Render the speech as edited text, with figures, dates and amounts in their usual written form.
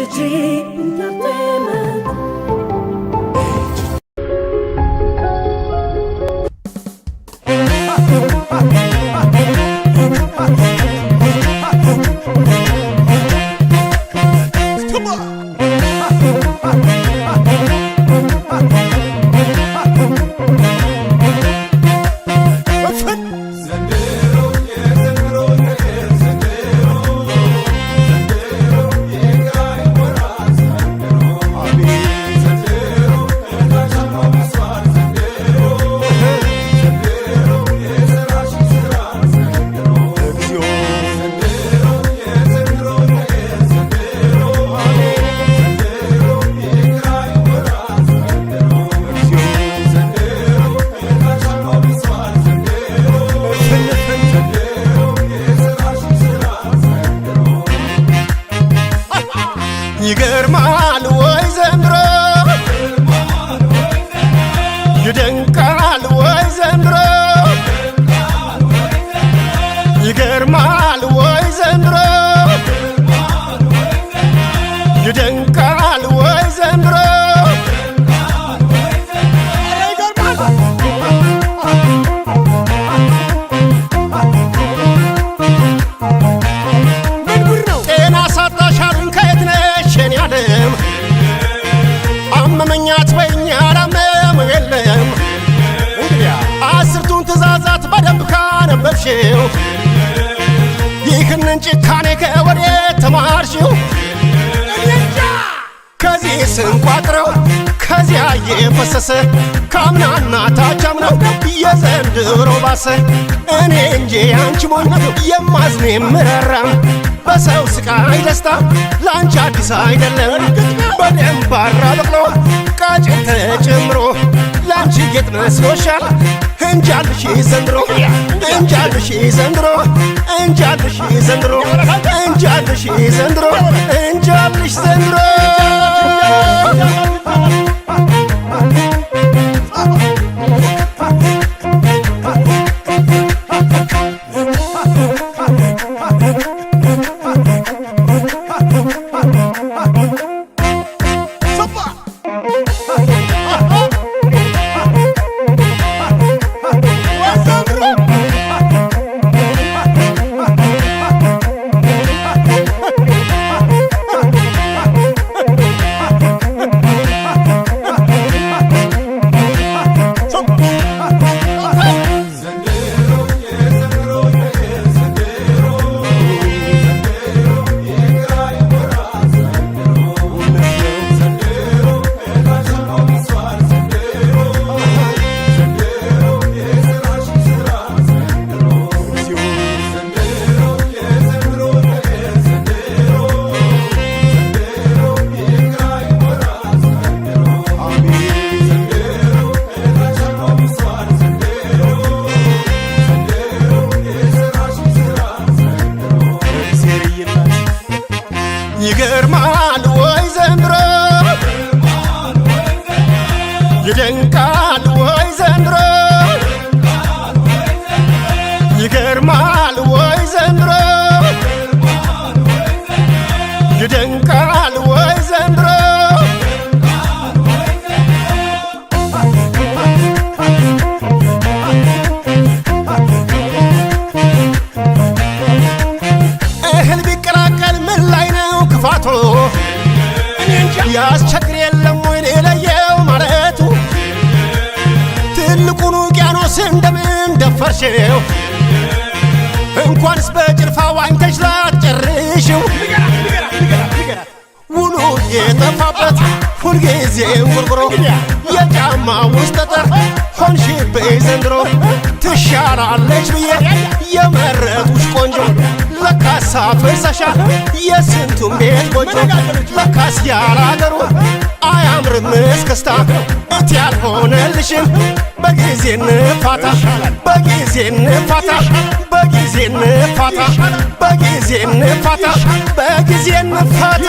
HG Entertainment. ይገርማል ወይ ዘንድሮ ይደንቃል ወይ ዘንድሮ ይገርማል ወይ ዘንድሮ ይደንቃል ወይ ዘንድሮ ጤና ሳጣሻሉኝ ከየት ነሽ የኔ ዓለም አመመኛት በይኝ አላመመው የለም አስርቱን ትእዛዛት በደንብ ካነበብሽው ይህንን ጭካኔ ከወዴት ተማርሽው? ከዚህ ስንቋጥረው ከዚያ የፈሰሰ ካምናና ታቻምናው የዘንድሮ ባሰ። እኔ እንጂ አንቺ ሞኝ የማዝን የምራራም በሰው ስቃይ ደስታ ላንቺ አዲስ አይደለም። በደንብ አራበቅሎ ቃጭን ተጨምሮ ላንቺ ጌጥ መስሎሻል። እንጃልሽ ዘንድሮ እንጃልሽ ዘንድሮ እንጃልሽ ዘንድሮ እንጃልሽ ዘንድሮ እንጃልሽ ዘንድሮ ይገርማል ወይ ዘንድሮ ይደንቃል ወይ ዘንድሮ ይገርማል ወይ ዘንድሮ ይደንቃል ወይ ዘንድሮ እህል ቢቀላቀል ምን ላይ ነው ክፋቱ? ያስቸግር የለም ወይ ለየው ማለቱ? ትልቁን ውቅያኖስ እንደምን ደፈርሽው? እንኳንስ በጭልፋ ዋኝተሽ ላትጨርሽው? ውሉ የጠፋበት ሁልጊዜ ውርውሮ የጫማ ውስጥ ጠጠር ሆንሽብኝ ዘንድሮ። ትሻላለች ብዬ የመረጡሽ ቆንጆ ለካሳ ፍርሰሻል የስንቱም ቤት ጎጆ። ለካስ ያላገሩ አያምርም እስክስታ እቲ ያልሆነልሽም በጊዜ እንፋታ በጊዜ እንፋታ በጊዜ እንፋታ በጊዜ እንፋታ በጊዜ እንፋታ